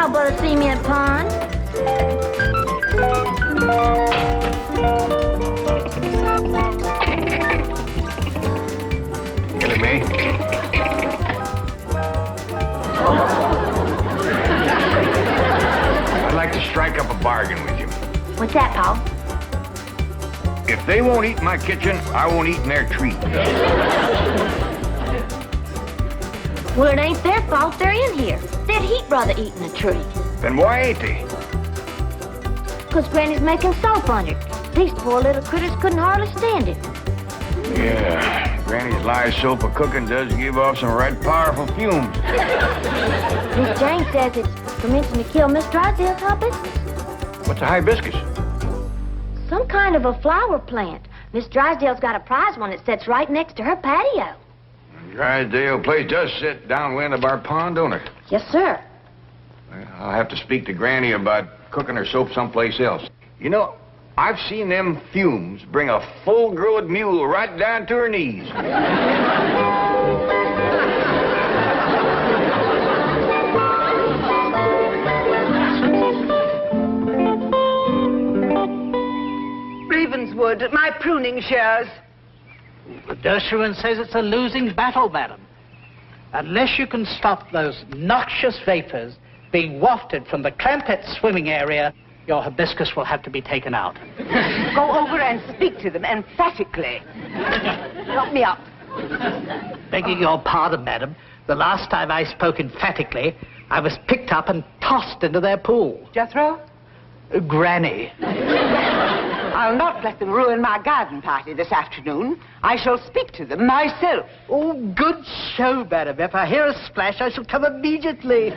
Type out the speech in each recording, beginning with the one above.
smell but a cement pond. Killing me? I'd like to strike up a bargain with you. What's that, Paul? If they won't eat in my kitchen, I won't eat in their tree. Well, it ain't their fault they're in here. They'd heap rather eat in a tree. Then why ain't they? 'Cause Granny's making soap on it. These poor little critters couldn't hardly stand it. Yeah, Granny's lye soap of cooking does give off some right powerful fumes. Miss Jane says it's commencing to kill Miss Drysdale's hibiscus. What's a hibiscus? Some kind of a flower plant. Miss Drysdale's got a prize one that sits right next to her patio. Drysdale place does sit downwind of our pond, don't it? Yes, sir. Well, I'll have to speak to Granny about cooking her soap someplace else. You know, I've seen them fumes bring a full-grown mule right down to her knees. Ravenswood, my pruning shears. The Dershowitz says it's a losing battle, madam. Unless you can stop those noxious vapors being wafted from the Clampetts swimming area, your hibiscus will have to be taken out. Go over and speak to them emphatically. Help me up. Begging your pardon, madam, the last time I spoke emphatically, I was picked up and tossed into their pool. Jethro? Granny. I'll not let them ruin my garden party this afternoon. I shall speak to them myself. Oh, good show, madam. If I hear a splash, I shall come immediately.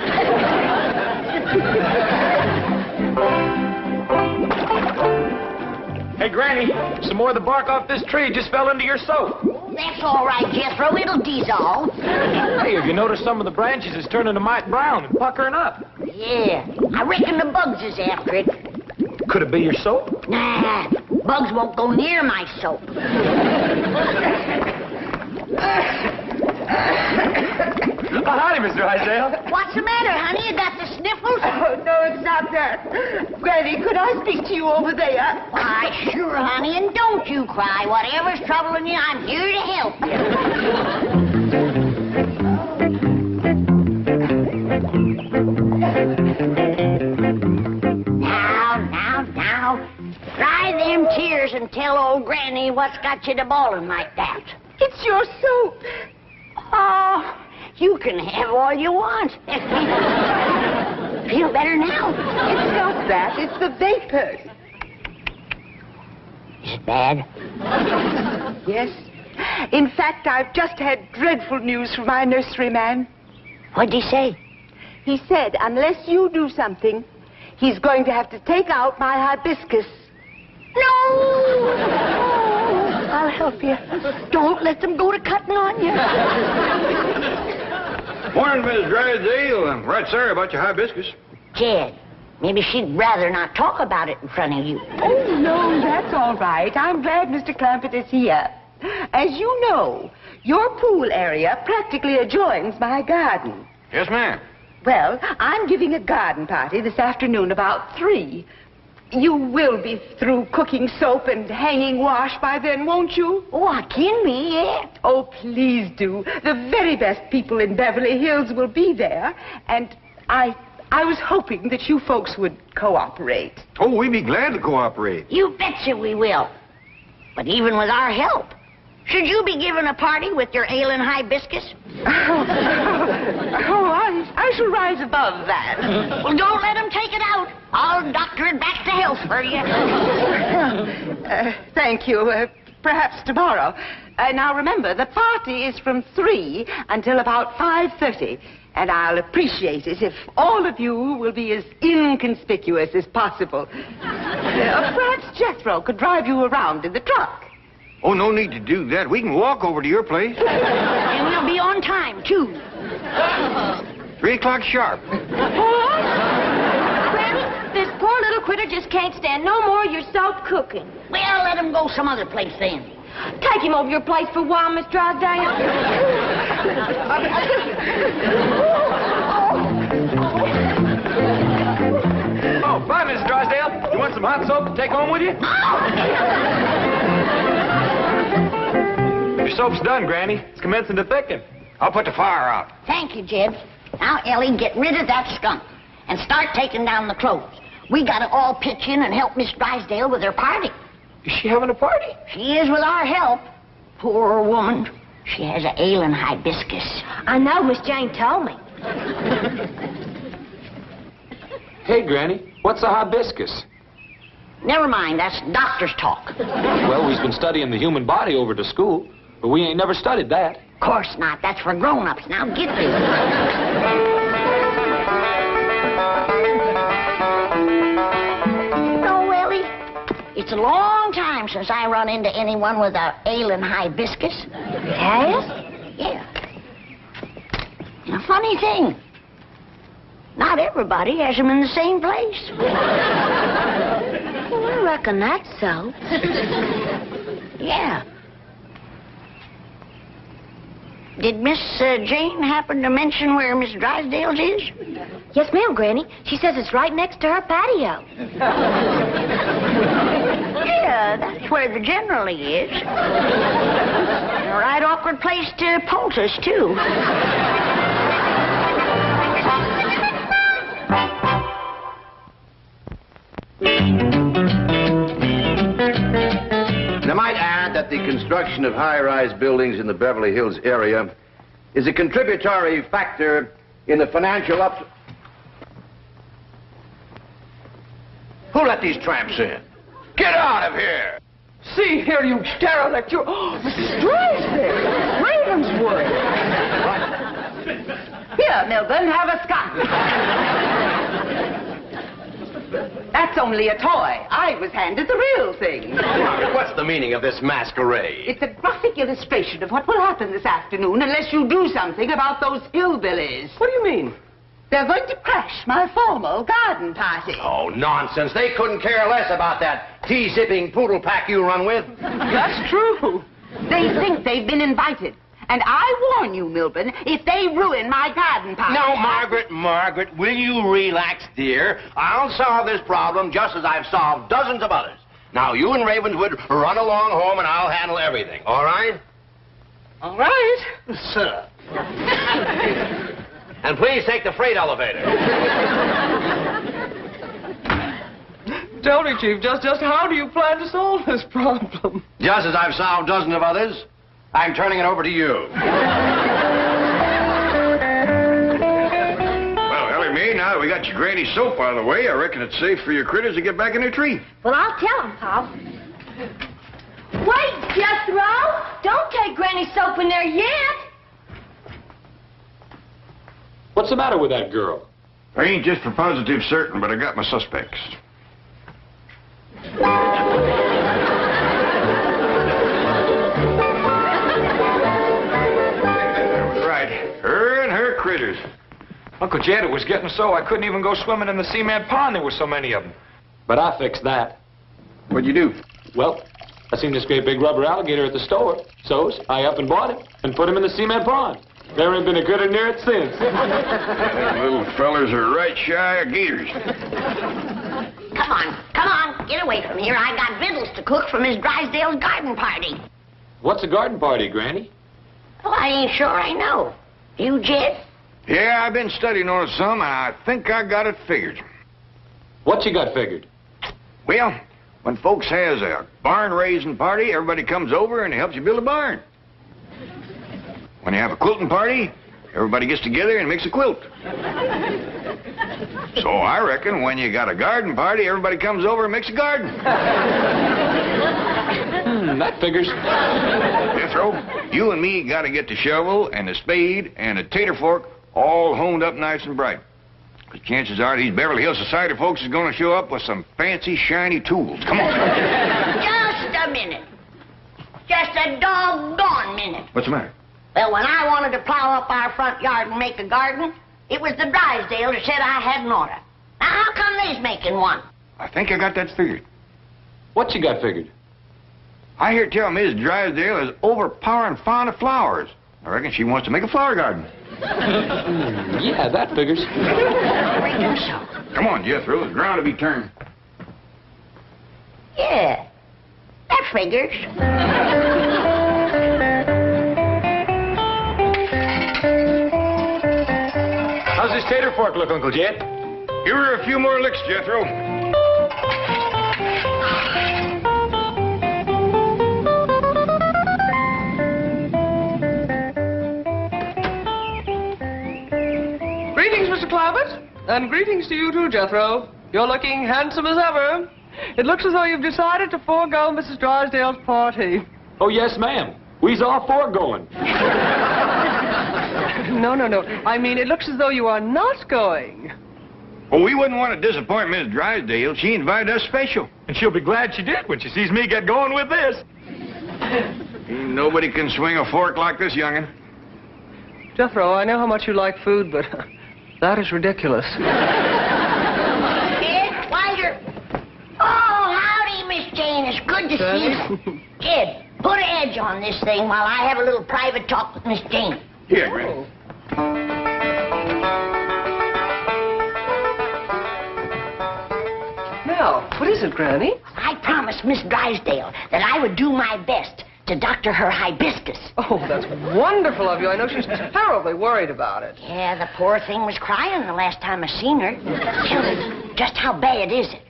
Hey, Granny, some more of the bark off this tree just fell into your soap. That's all right, Jethro. It'll dissolve. Hey, have you noticed some of the branches is turning to mite brown and puckering up? Yeah, I reckon the bugs is after it. Could it be your soap? Nah, bugs won't go near my soap. Howdy, Mr. Drysdale. What's the matter, honey? You got the sniffles? Oh, no, it's not that. Granny, could I speak to you over there? Why, sure, honey, and don't you cry. Whatever's troubling you, I'm here to help you. Now, dry them tears and tell old Granny what's got you to bawling like that. It's your soap. Oh, you can have all you want. Feel better now? It's not that. It's the vapors. Is it bad? Yes. In fact, I've just had dreadful news from my nurseryman. What'd he say? He said, unless you do something, he's going to have to take out my hibiscus. No! I'll help you. Don't let them go to cutting on you. Morning, Miss Drysdale. I'm right sorry about your hibiscus. Jed, maybe she'd rather not talk about it in front of you. Oh, no, that's all right. I'm glad Mr. Clampett is here. As you know, your pool area practically adjoins my garden. Yes, ma'am. Well, I'm giving a garden party this afternoon about 3. You will be through cooking soap and hanging wash by then, won't you? Oh, I can be, yeah. Oh, please do. The very best people in Beverly Hills will be there. And I was hoping that you folks would cooperate. Oh, we'd be glad to cooperate. You betcha we will. But even with our help, should you be giving a party with your ailing hibiscus? I shall rise above that. Well, don't let them take it out. I'll doctor it back to health for you. Thank you. Perhaps tomorrow. Now, remember, the party is from 3 until about 5:30. And I'll appreciate it if all of you will be as inconspicuous as possible. Perhaps Jethro could drive you around in the truck. Oh, no need to do that. We can walk over to your place. And we'll be on time, too. 3 o'clock sharp. Granny, this poor little critter just can't stand no more of your soap cooking. Well, let him go some other place then. Take him over your place for a while, Miss Drysdale. want some hot soap to take home with you? Your soap's done, Granny. It's commencing to thicken. I'll put the fire out. Thank you, Jed. Now, Ellie, get rid of that skunk and start taking down the clothes. We gotta all pitch in and help Miss Drysdale with her party. Is she having a party? She is with our help. Poor woman. She has an ailing hibiscus. I know, Miss Jane told me. Hey, Granny, what's a hibiscus? Never mind, that's doctor's talk. Well, we've been studying the human body over to school, but we ain't never studied that. Of course not. That's for grown-ups. Now get this. No, Ellie. It's a long time since I run into anyone with a ailing hibiscus. Yes? Yeah. And a funny thing. Not everybody has them in the same place. Well, I reckon that's so. Yeah. Did Miss Jane happen to mention where Miss Drysdale's is? Yes, ma'am, Granny. She says it's right next to her patio. Yeah, that's where the generally is. A right awkward place to poultice, too. And I might add that the construction of high-rise buildings in the Beverly Hills area is a contributory factor in the financial Who let these tramps in? Get out of here! See here, you derelict. You... Oh, Mrs. Drysdale. Ravenswood. Here, Milburn, have a skunk. That's only a toy. I was handed the real thing. Margaret, what's the meaning of this masquerade? It's a graphic illustration of what will happen this afternoon unless you do something about those hillbillies. What do you mean? They're going to crash my formal garden party. Oh, nonsense. They couldn't care less about that tea-sipping poodle pack you run with. That's true. They think they've been invited. And I warn you, Milburn, if they ruin my garden party... No, Margaret, will you relax, dear? I'll solve this problem just as I've solved dozens of others. Now, you and Ravenswood run along home and I'll handle everything, all right? All right. Sir. And please take the freight elevator. Tell me, Chief, just how do you plan to solve this problem? Just as I've solved dozens of others, I'm turning it over to you. Well, Ellie Mae, now that we got your granny soap out of the way, I reckon it's safe for your critters to get back in their tree. Well, I'll tell him, Pop. Wait, Jethro! Don't take Granny's soap in there yet. What's the matter with that girl? I ain't just for positive certain, but I got my suspects. Right, her and her critters. Uncle Jed, it was getting so I couldn't even go swimming in the cement pond. There were so many of them. But I fixed that. What'd you do? Well, I seen this great big rubber alligator at the store. So I up and bought him and put him in the cement pond. There ain't been a critter near it since. Them little fellers are right shy of gators. Come on, get away from here. I got victuals to cook for Miss Drysdale's garden party. What's a garden party, Granny? Well, I ain't sure I know. You, Jed? Yeah, I've been studying on it some, and I think I got it figured. What you got figured? Well, when folks has a barn-raising party, everybody comes over and helps you build a barn. When you have a quilting party, everybody gets together and makes a quilt. So I reckon when you got a garden party, everybody comes over and makes a garden. That figures. Jethro, you and me got to get the shovel and the spade and the tater fork all honed up nice and bright. Because chances are these Beverly Hills society folks is going to show up with some fancy, shiny tools. Come on. Just a minute. Just a doggone minute. What's the matter? Well, when I wanted to plow up our front yard and make a garden, it was the Drysdale that said I had an order. Now, how come they's making one? I think I got that figured. What you got figured? I hear tell Miss Drysdale is overpowering fond of flowers. I reckon she wants to make a flower garden. Yeah, that figures. I reckon so. Come on, Jethro. There's ground to be turned. Yeah, that figures. How's this tater fork look, Uncle Jed? Give her a few more licks, Jethro. Greetings, Mr. Clampetts. And greetings to you too, Jethro. You're looking handsome as ever. It looks as though you've decided to forego Mrs. Drysdale's party. Oh, yes, ma'am. We's all for going. No. I mean, it looks as though you are not going. Well, we wouldn't want to disappoint Miss Drysdale. She invited us special. And she'll be glad she did when she sees me get going with this. Ain't nobody can swing a fork like this youngin'. Jethro, I know how much you like food, but that is ridiculous. Kid, Wiser. Oh, howdy, Miss Jane. It's good to see you. Kid, put an edge on this thing while I have a little private talk with Miss Jane. Here, Granny. Now, what is it, Granny? I promised Miss Drysdale that I would do my best to doctor her hibiscus. Oh, that's wonderful of you. I know she's terribly worried about it. Yeah, the poor thing was crying the last time I seen her. Tell me, just how bad is it?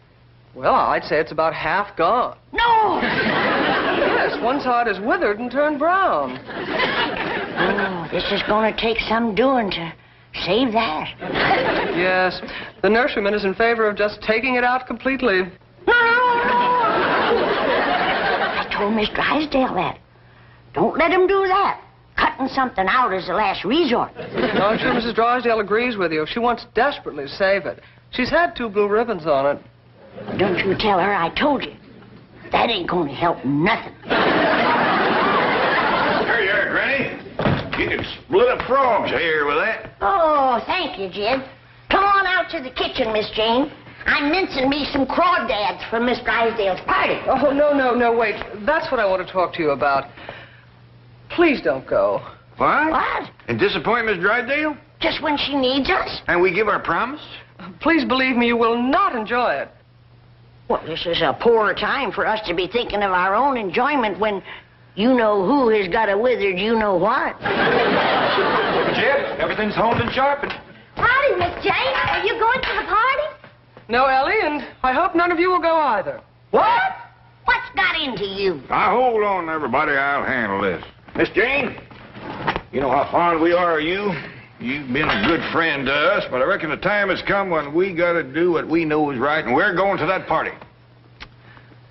Well, I'd say it's about half gone. No! Yes, one side is withered and turned brown. Oh, this is going to take some doing to save that. Yes, the nurseryman is in favor of just taking it out completely. I told Miss Drysdale that. Don't let him do that. Cutting something out is the last resort. No, I'm sure Mrs. Drysdale agrees with you. She wants desperately to save it. She's had 2 blue ribbons on it. Don't you tell her I told you. That ain't going to help nothing. There you are, Granny. You can split up frogs here with that. Oh, thank you, Jed. Come on out to the kitchen, Miss Jane. I'm mincing me some crawdads for Miss Drysdale's party. Oh, no, wait. That's what I want to talk to you about. Please don't go. What? What? And disappoint Miss Drysdale? Just when she needs us? And we give our promise? Please believe me, you will not enjoy it. Well, this is a poor time for us to be thinking of our own enjoyment when you-know-who has got a withered you-know-what. Jed, everything's honed and sharpened. Howdy, Miss Jane. Are you going to the party? No, Ellie, and I hope none of you will go either. What? What's got into you? Now, hold on, everybody. I'll handle this. Miss Jane, you know how fond we are of you. You've been a good friend to us, but I reckon the time has come when we got to do what we know is right, and we're going to that party.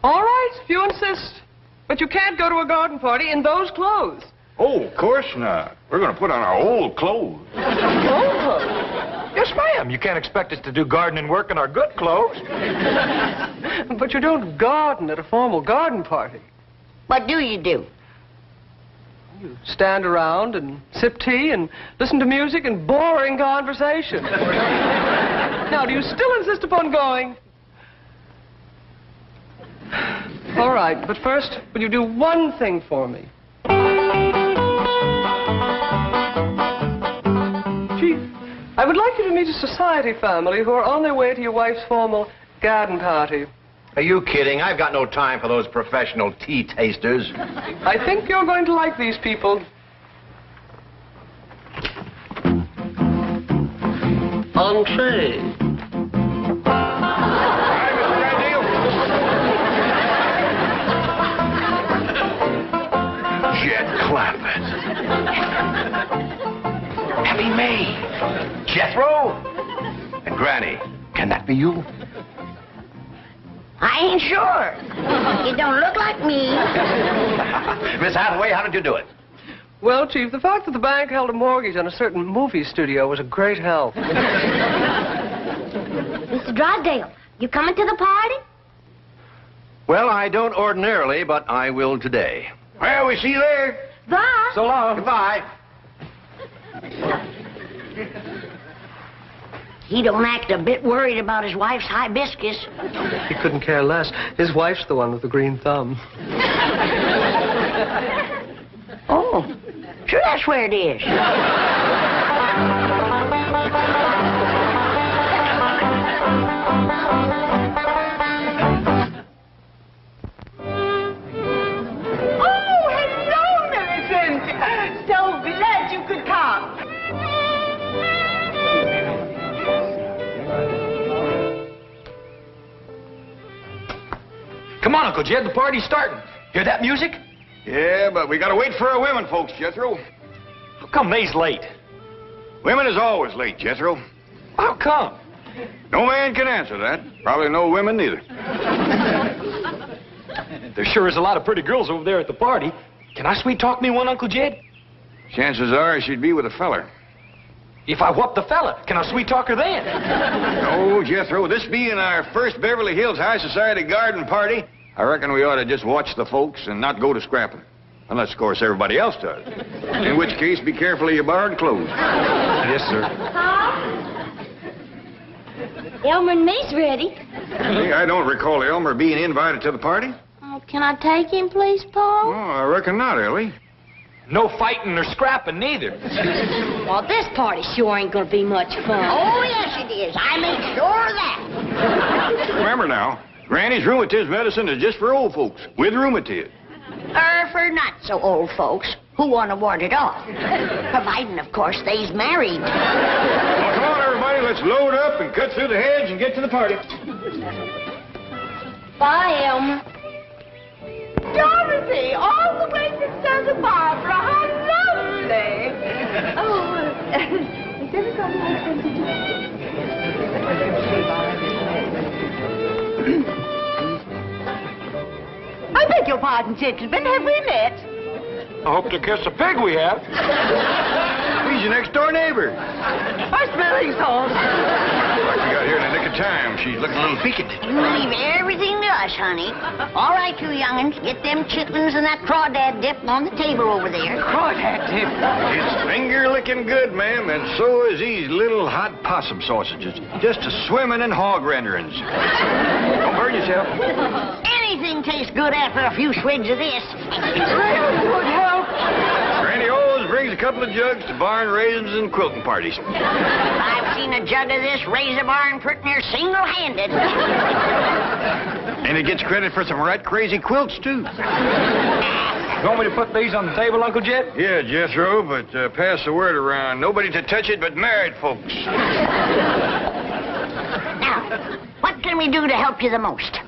All right, if you insist. But you can't go to a garden party in those clothes. Oh, of course not. We're going to put on our old clothes. Old clothes? Yes, ma'am. You can't expect us to do gardening work in our good clothes. But you don't garden at a formal garden party. What do you do? You stand around and sip tea and listen to music and boring conversation. Now, do you still insist upon going? All right, but first, will you do one thing for me? Chief, I would like you to meet a society family who are on their way to your wife's formal garden party. Are you kidding? I've got no time for those professional tea tasters. I think you're going to like these people. Entree. Jed Clampetts. Ellie Mae. Jethro. And Granny. Can that be you? I ain't sure. You don't look like me. Miss Hathaway, how did you do it? Well, Chief, the fact that the bank held a mortgage on a certain movie studio was a great help. Mr. Drysdale, you coming to the party? Well, I don't ordinarily, but I will today. Well, we see you there. Bye. So long. Goodbye. He don't act a bit worried about his wife's hibiscus. He couldn't care less. His wife's the one with the green thumb. Oh, sure that's where it is. Come on, Uncle Jed, the party's starting. Hear that music? Yeah, but we gotta wait for our women folks, Jethro. How come they's late? Women is always late, Jethro. How come? No man can answer that. Probably no women neither. There sure is a lot of pretty girls over there at the party. Can I sweet talk me one, Uncle Jed? Chances are she'd be with a feller. If I whoop the fella, can I sweet talk her then? No, Jethro, this being our first Beverly Hills High Society garden party, I reckon we ought to just watch the folks and not go to scrapping. Unless, of course, everybody else does. In which case, be careful of your borrowed clothes. Yes, sir. Elmer and me's ready. Hey, I don't recall Elmer being invited to the party. Oh, can I take him, please, Paul? Oh, I reckon not, Ellie. No fighting or scrapping neither. Well, this party sure ain't gonna be much fun. Oh, yes, it is. I made sure of that. Remember now, Granny's rheumatism medicine is just for old folks with rheumatiz. For not so old folks who want to ward it off. Providing, of course, they's married. Well, come on, everybody, let's load up and cut through the hedge and get to the party. Bye, Elmer. Dorothy, all the way from Santa Barbara. How lovely. Oh, is everybody I beg your pardon, gentlemen. Have we met? I hope to kiss a pig we have. He's your next-door neighbor. Our smelling salts. Like we got here in the nick of time. She's looking a little peaked. You leave everything to us, honey. All right, you young'uns, get them chitlins and that crawdad dip on the table over there. Crawdad dip. It's finger-licking good, ma'am, and so is these little hot possum sausages. Just a swimming in hog renderings. Don't burn yourself. Anything tastes good after a few swigs of this. Good help. Granny always brings a couple of jugs to barn raisins and quilting parties. I've seen a jug of this razor barn pretty near single-handed. And it gets credit for some right crazy quilts, too. You want me to put these on the table, Uncle Jed? Yeah, Jethro, but pass the word around. Nobody to touch it but married folks. Now, what can we do to help you the most?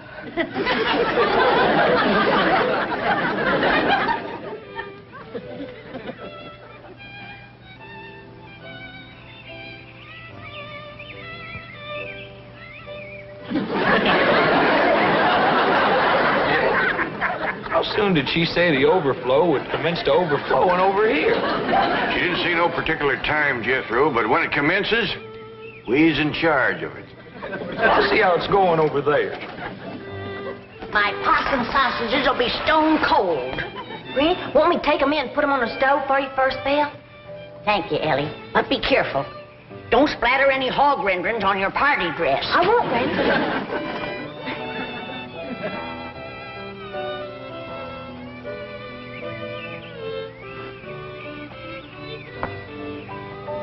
How soon did she say the overflow would commence to overflowing over here? She didn't say no particular time, Jethro, but when it commences, we's in charge of it. I'll see how it's going over there. My possum sausages will be stone cold. Granny, want me to take 'em in and put 'em on the stove for you first, Bill? Thank you, Ellie. But be careful. Don't splatter any hog renderings on your party dress. I won't, Granny.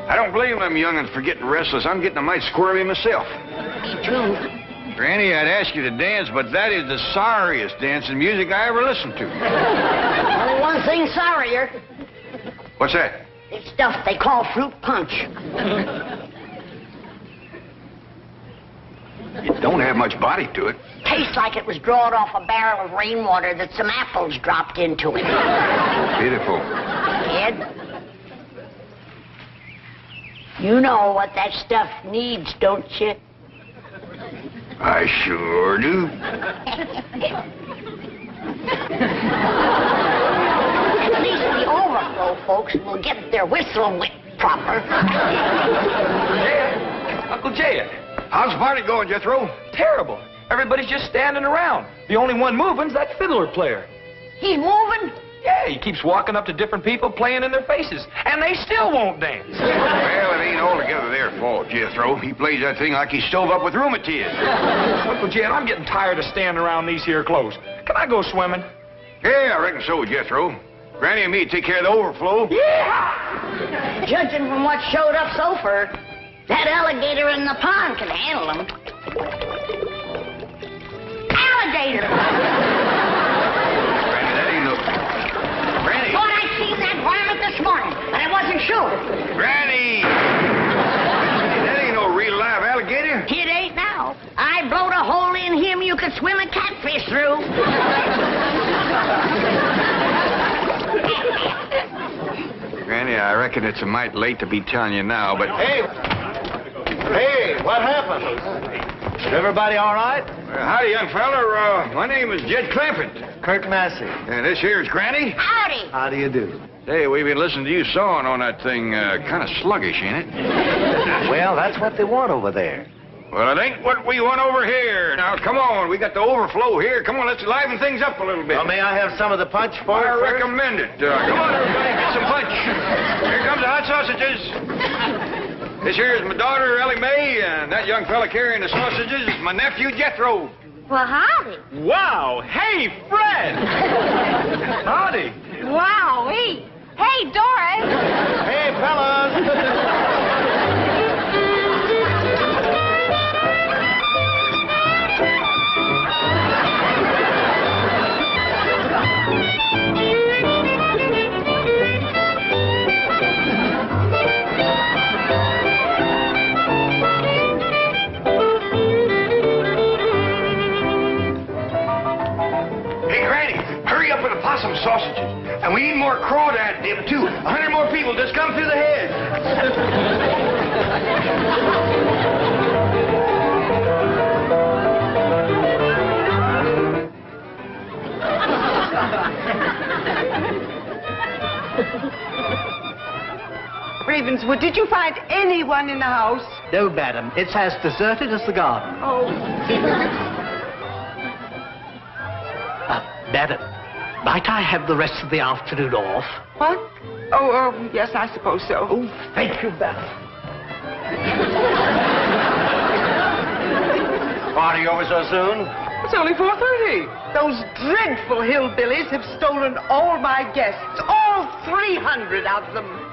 I don't blame them young'uns for getting restless. I'm getting a mite squirmy myself. Me too. Granny, I'd ask you to dance, but that is the sorriest dancing music I ever listened to. Only one thing sorrier. What's that? It's stuff they call fruit punch. It don't have much body to it. Tastes like it was drawn off a barrel of rainwater that some apples dropped into it. Beautiful. Ed, you know what that stuff needs, don't you? I sure do. At least the overflow folks will get their whistle wet proper. Jed, Uncle Jed. How's the party going, Jethro? Terrible. Everybody's just standing around. The only one moving's that fiddler player. He's moving? Yeah, he keeps walking up to different people playing in their faces, and they still won't dance. Well, it ain't altogether their fault, Jethro. He plays that thing like he's stove up with rheumatiz. Uncle Jed, I'm getting tired of standing around these here clothes. Can I go swimming? Yeah, I reckon so, Jethro. Granny and me take care of the overflow. Yeah! Judging from what showed up so far, that alligator in the pond can handle him. Alligator! Granny, that ain't no... Granny! Thought I'd seen that varmint this morning, but I wasn't sure. Granny! That ain't no real live alligator. It ain't now. I blowed a hole in him you could could swim a catfish through. Granny, I reckon it's a mite late to be telling you now, but... Hey, what happened? Is everybody all right? Howdy, young feller. My name is Jed Clampett. Kirk Massey. And this here's Granny. Howdy. How do you do? Hey, we've been listening to you sawing on that thing. Kind of sluggish, ain't it? Well, that's what they want over there. Well, it ain't what we want over here. Now, come on. We got the overflow here. Come on, let's liven things up a little bit. Well, may I have some of the punch for I it first? recommend it. Come on, everybody, get some punch. Here comes the hot sausages. This here is my daughter, Ellie Mae, and that young fella carrying the sausages is my nephew, Jethro. Well, howdy. Wow! Hey, Fred! Howdy! Wowee. Hey, Doris. Hey, fellas! Possum sausages. And we need more crawdad dip, too. 100 more people just come through the head. Ravenswood, did you find anyone in the house? No, madam. It's as deserted as the garden. Oh. Madam, might I have the rest of the afternoon off? What? Oh, yes, I suppose so. Oh, thank you, madam. Party over so soon? It's only 4:30. Those dreadful hillbillies have stolen all my guests, all 300 of them.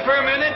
For a minute?